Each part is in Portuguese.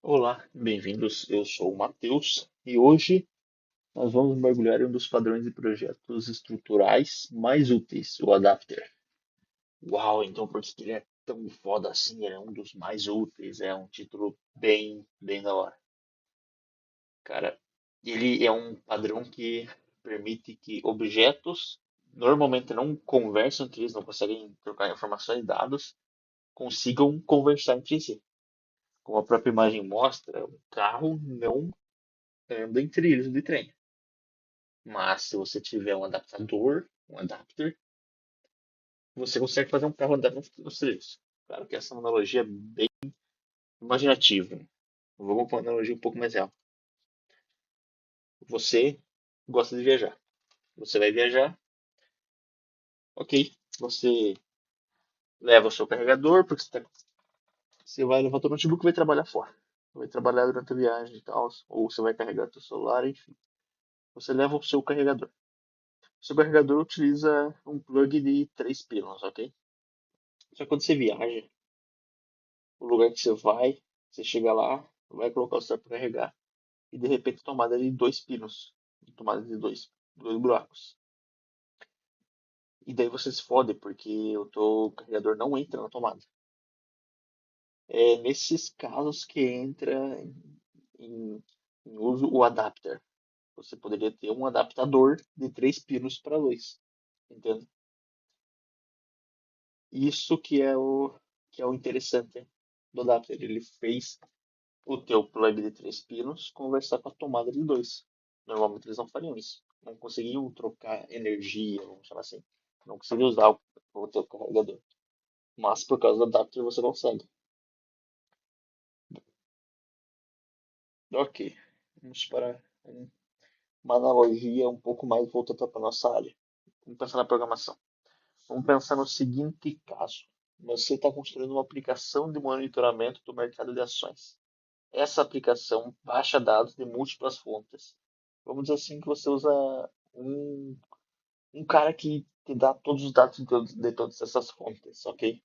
Olá, bem-vindos. Eu sou o Matheus e hoje nós vamos mergulhar em um dos padrões de projetos estruturais mais úteis, o Adapter. Uau, então por que ele é tão foda assim? Ele é um dos mais úteis, é um título bem da hora. Cara, ele é um padrão que permite que objetos normalmente não conversam entre eles, não conseguem trocar informações e dados, consigam conversar entre si. Como a própria imagem mostra, um carro não anda em trilhos de trem. Mas se você tiver um adaptador, um adapter, você consegue fazer um carro andar nos trilhos. Claro que essa analogia é bem imaginativa. Vamos para uma analogia um pouco mais real. Você gosta de viajar. Você vai viajar, ok. Você leva o seu carregador, porque você vai levar o seu notebook e vai trabalhar fora. Vai trabalhar durante a viagem e tal, ou você vai carregar seu celular, enfim. Você leva o seu carregador. O seu carregador utiliza um plug de 3 pílulas, ok? Só que quando você viaja, o lugar que você chega lá, vai colocar o celular para carregar e de repente a tomada é de 2 pinos, tomada de dois buracos. E daí você se fode porque o teu carregador não entra na tomada. É nesses casos que entra em, em uso o adapter. Você poderia ter um adaptador de 3 pinos para dois, entende? Isso que é o interessante do adapter. Ele fez o teu plug de 3 pinos conversar com a tomada de dois. Normalmente eles não fariam isso. Não conseguiam trocar energia, vamos chamar assim. Não conseguiam usar o teu carregador. Mas por causa do adapter você consegue. Ok. Vamos para uma analogia um pouco mais voltada para a nossa área. Vamos pensar na programação. Vamos pensar no seguinte caso. Você está construindo uma aplicação de monitoramento do mercado de ações. Essa aplicação baixa dados de múltiplas fontes. Vamos dizer assim que você usa um, um cara que te dá todos os dados de todas essas fontes, ok?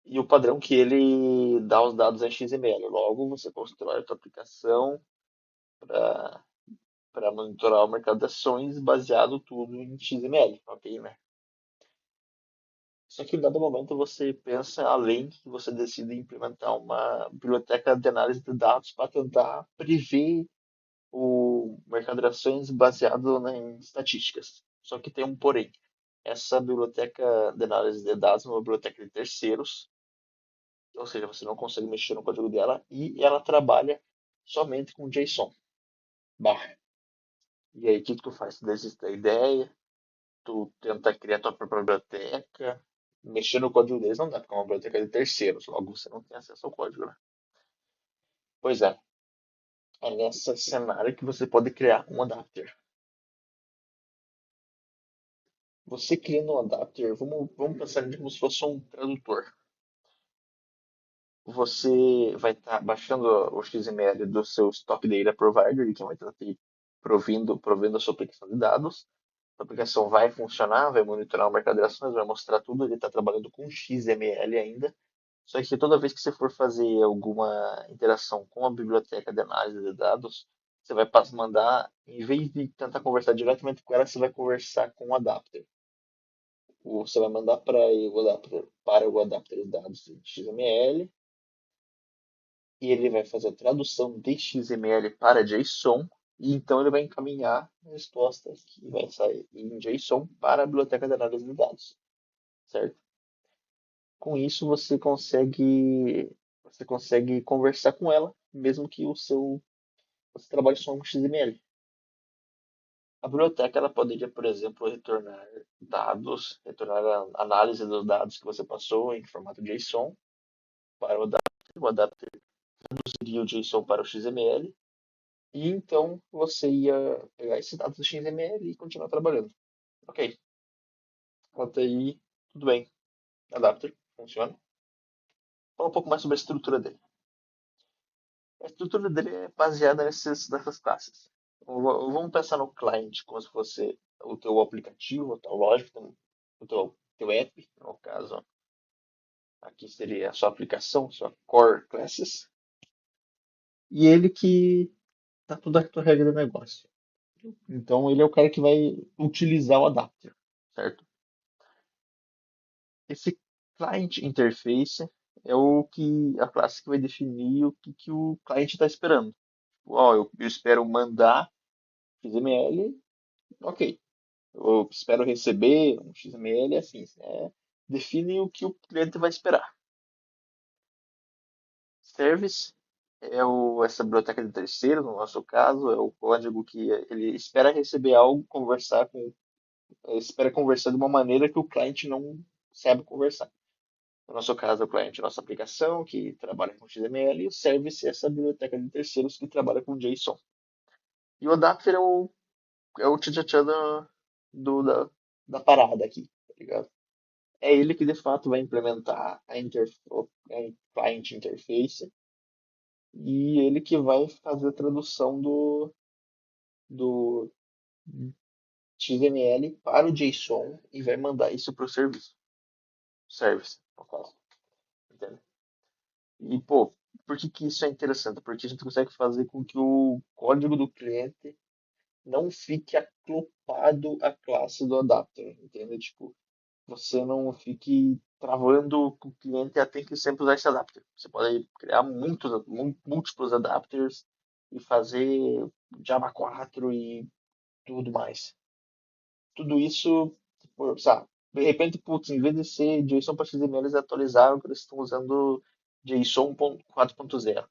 E o padrão que ele dá os dados é XML. Logo, você constrói a sua aplicação para monitorar o mercado de ações baseado tudo em XML, ok, né? Só que em dado momento você pensa além e você decide implementar uma biblioteca de análise de dados para tentar prever o mercado de ações baseado em estatísticas. Só que tem um porém. Essa biblioteca de análise de dados é uma biblioteca de terceiros, ou seja, você não consegue mexer no código dela e ela trabalha somente com JSON, barra. E aí, o que tu faz? Tu desiste da ideia, tu tenta criar tua própria biblioteca, mexer no código deles não dá, porque é uma biblioteca de terceiros, logo você não tem acesso ao código, né? Pois é nesse cenário que você pode criar um adapter. Você criando um adapter, vamos pensar nisso como se fosse um tradutor. Você vai estar baixando o XML do seu Stock Data Provider, que vai estar provendo a sua aplicação de dados. A aplicação vai funcionar, vai monitorar o mercado de ações, vai mostrar tudo. Ele está trabalhando com XML ainda. Só que toda vez que você for fazer alguma interação com a biblioteca de análise de dados, você vai mandar, em vez de tentar conversar diretamente com ela, você vai conversar com o adapter. Você vai mandar para o adapter de dados de XML e ele vai fazer a tradução de XML para JSON e então ele vai encaminhar a resposta que vai sair em JSON para a biblioteca de análise de dados, certo? Com isso você consegue conversar com ela, mesmo que você trabalhe só com XML. A biblioteca ela poderia, por exemplo, retornar a análise dos dados que você passou em formato JSON para o adapter traduziria o JSON para o XML e então você ia pegar esses dados do XML e continuar trabalhando. Ok, até aí tudo bem. Adapter funciona. Fala um pouco mais sobre a estrutura dele. A estrutura dele é baseada nessas classes. Vamos pensar no cliente como se fosse o teu aplicativo, a tua loja, o teu app, no caso. Aqui seria a sua aplicação, sua core classes. e ele que tá toda a regra do negócio. Então ele é o cara que vai utilizar o adapter, certo? Esse client interface é o que a classe que vai definir o que o cliente está esperando. Ó, eu espero mandar XML, ok. Eu espero receber um XML, assim. Define o que o cliente vai esperar. Service essa biblioteca de terceiro, no nosso caso, é o código que ele espera receber algo, espera conversar de uma maneira que o cliente não sabe conversar. No nosso caso, o cliente é a nossa aplicação, que trabalha com XML, e o service é essa biblioteca de terceiros que trabalha com JSON. E o adapter é o tchan da parada aqui, tá ligado? É ele que de fato vai implementar a client interface e ele que vai fazer a tradução do XML para o JSON e vai mandar isso para o service, no caso, entende? E, pô, por que que isso é interessante? Porque a gente consegue fazer com que o código do cliente não fique acoplado à classe do adapter, entende? Tipo, você não fique travando o cliente a ter que sempre usar esse adapter. Você pode criar múltiplos adapters e fazer Java 4 e tudo mais. Tudo isso, tipo, sabe, de repente, putz, em vez de ser JSON para XML, eles atualizaram que eles estão usando JSON 4.0.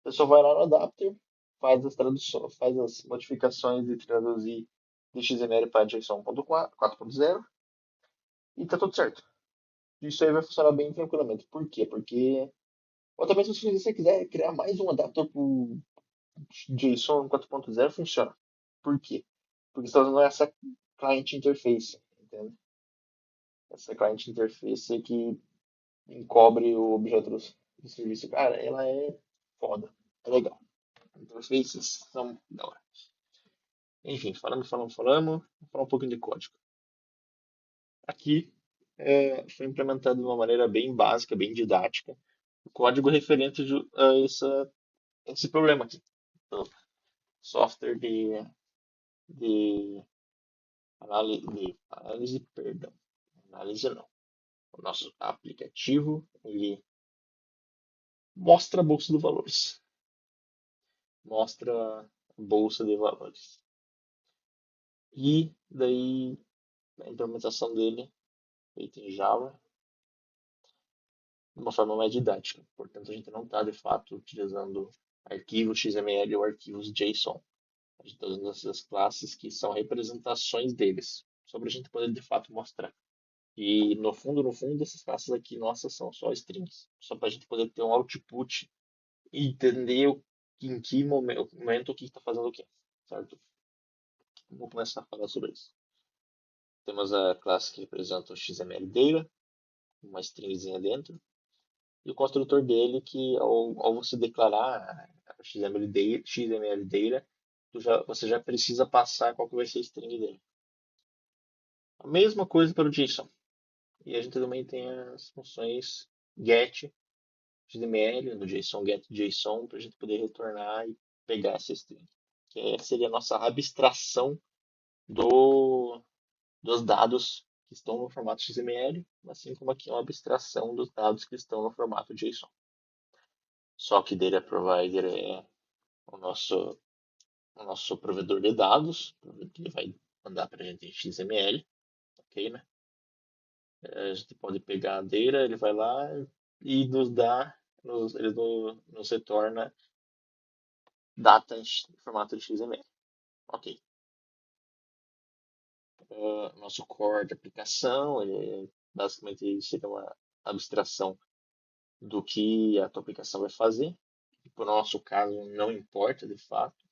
Você só vai lá no adapter, faz as traduções, faz as modificações de traduzir de XML para JSON 4.0 e tá tudo certo. Isso aí vai funcionar bem tranquilamente. Por quê? Porque, ou também se você quiser criar mais um adapter para o JSON 4.0, funciona. Por quê? Porque você está usando essa client interface, entende? Essa client interface que encobre o objeto do serviço. Cara, ela é foda. É legal. Interfaces são da hora. Enfim, falamos. Vou falar um pouquinho de código. Aqui foi implementado de uma maneira bem básica, bem didática, o código referente a esse problema aqui. Do software de perdão, análise não. O nosso aplicativo, ele mostra a bolsa de valores. Mostra a bolsa de valores. E daí a implementação dele, feita em Java, de uma forma mais didática. Portanto, a gente não está, de fato, utilizando arquivos XML ou arquivos JSON. A gente está usando essas classes que são representações deles, só para a gente poder, de fato, mostrar. E, no fundo, essas classes aqui nossas são só strings, só para a gente poder ter um output e entender em que momento o que está fazendo o quê, certo? Vamos começar a falar sobre isso. Temos a classe que representa o XML data, uma stringzinha dentro, e o construtor dele que ao você declarar a XML data você já precisa passar qual que vai ser a string dele. A mesma coisa para o JSON. E a gente também tem as funções get XML, no JSON get JSON, para a gente poder retornar e pegar essa string. Que seria a nossa abstração do, dos dados que estão no formato XML, assim como aqui é uma abstração dos dados que estão no formato JSON. Só que Data Provider é o nosso provedor de dados, que ele vai mandar para a gente em XML, ok, né? A gente pode pegar a data, ele vai lá e nos dá, ele nos retorna data em formato de XML, ok. Nosso core de aplicação, ele basicamente seria uma abstração do que a tua aplicação vai fazer. E para o nosso caso, não importa de fato.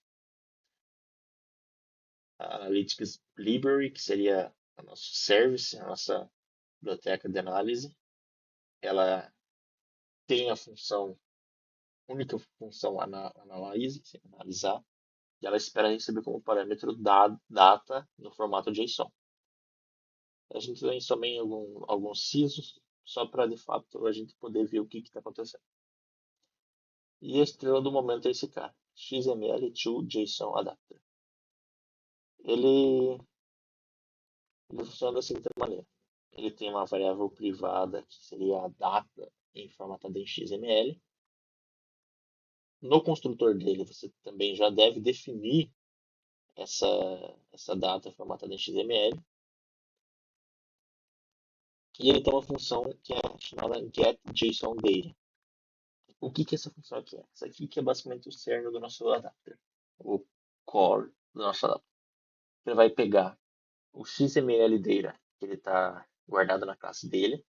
A Analytics Library, que seria o nosso service, a nossa biblioteca de análise, ela tem a única função analisar, e ela espera receber como parâmetro data no formato JSON. A gente tem também alguns CISOs, só para de fato a gente poder ver o que está acontecendo. E a estrela do momento é esse cara, XML to JSON Adapter. Ele funciona da seguinte maneira. Ele tem uma variável privada que seria a data em formatada em XML. No construtor dele, você também já deve definir essa data formatada em XML. E ele tem uma função que é chamada getJSONData. O que é essa função aqui? Essa aqui que é basicamente o cerne do nosso adapter, o core do nosso adapter. Ele vai pegar o XML data que ele está guardado na classe dele.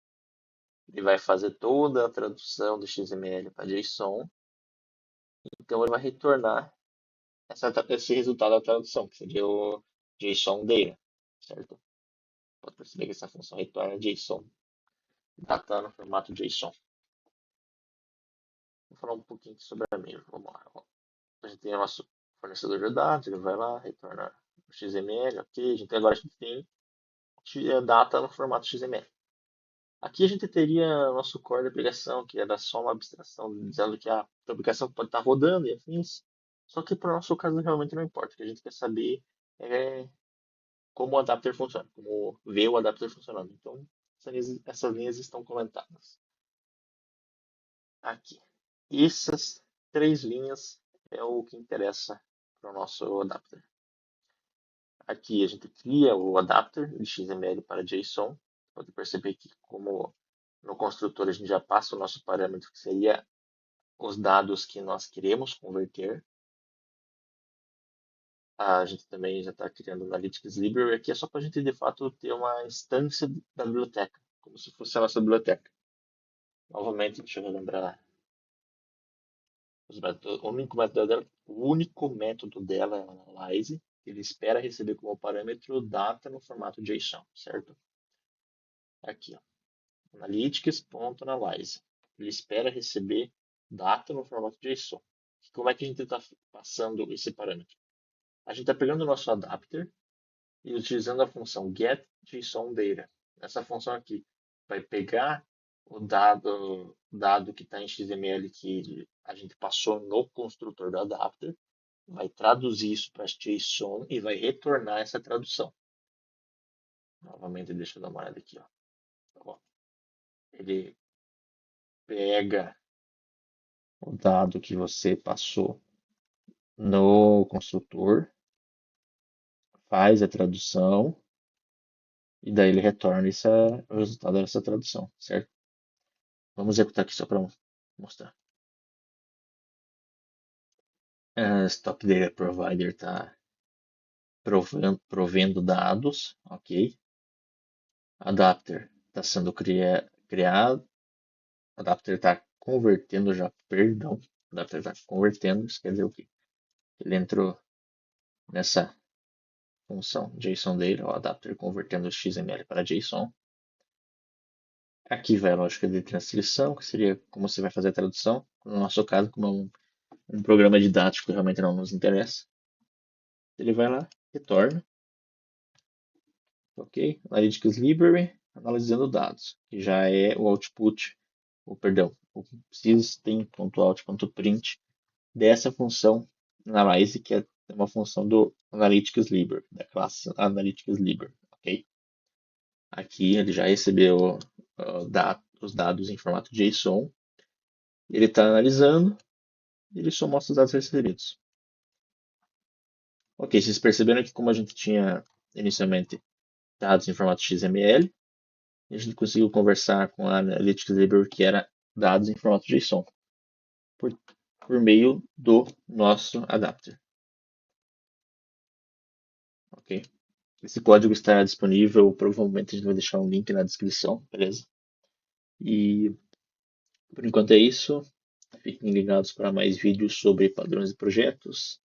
Ele vai fazer toda a tradução do XML para JSON. Então ele vai retornar esse resultado da tradução, que seria o JSON data, certo? Pode perceber que essa função retorna JSON, data no formato JSON. Vou falar um pouquinho sobre a mesma. Vamos lá. A gente tem o nosso fornecedor de dados, ele vai lá, retorna o XML, ok. Agora a gente tem data no formato XML. Aqui a gente teria o nosso core de aplicação, que era só uma abstração, dizendo que a aplicação pode estar rodando e afins. Só que para o nosso caso realmente não importa. O que a gente quer saber é como o adapter funciona, como ver o adapter funcionando. Então, essas linhas estão comentadas aqui. E essas 3 linhas é o que interessa para o nosso adapter. Aqui a gente cria o adapter de XML para JSON. Pode perceber que, como no construtor, a gente já passa o nosso parâmetro, que seria os dados que nós queremos converter. A gente também já está criando o Analytics Library. Aqui é só para a gente, de fato, ter uma instância da biblioteca, como se fosse a nossa biblioteca. Novamente, deixa eu relembrar. O único método dela é a analyze. Ele espera receber como parâmetro data no formato JSON, certo? Aqui, ó. Analytics.analyze. Ele espera receber data no formato JSON. Como é que a gente está passando esse parâmetro? A gente está pegando o nosso adapter e utilizando a função getJSONData. Essa função aqui vai pegar o dado que está em XML que a gente passou no construtor do adapter, vai traduzir isso para JSON e vai retornar essa tradução. Novamente, deixa eu dar uma olhada aqui. Ó. Ele pega o dado que você passou no construtor, faz a tradução e daí ele retorna o resultado dessa tradução, certo? Vamos executar aqui só para mostrar. Stop Data Provider está provendo dados, ok? Adapter está sendo criado, adapter está convertendo já, perdão, adapter está convertendo, isso quer dizer o quê? Ele entrou nessa função JSONData, o adapter convertendo o XML para JSON. Aqui vai a lógica de transcrição, que seria como você vai fazer a tradução. No nosso caso, como é um programa didático que realmente não nos interessa. Ele vai lá, retorna. Ok? Analytics Library, analisando dados, que já é o output, o system.out.print dessa função analyze, que é uma função do Analytics Library, da classe Analytics Library. Ok? Aqui ele já recebeu os dados em formato JSON. Ele está analisando e ele só mostra os dados recebidos. Ok, vocês perceberam que como a gente tinha inicialmente dados em formato XML, a gente conseguiu conversar com a Analytics Library, que era dados em formato JSON, por meio do nosso adapter. Ok? Esse código está disponível, provavelmente a gente vai deixar um link na descrição, beleza? E por enquanto é isso. Fiquem ligados para mais vídeos sobre padrões de projetos.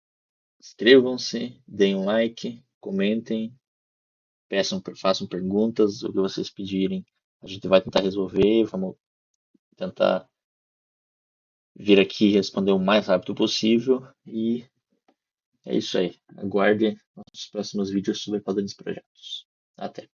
Inscrevam-se, deem um like, comentem, façam perguntas, o que vocês pedirem. A gente vai tentar resolver, vamos tentar vir aqui e responder o mais rápido possível. E é isso aí. Aguarde nossos próximos vídeos sobre padrões de projetos. Até!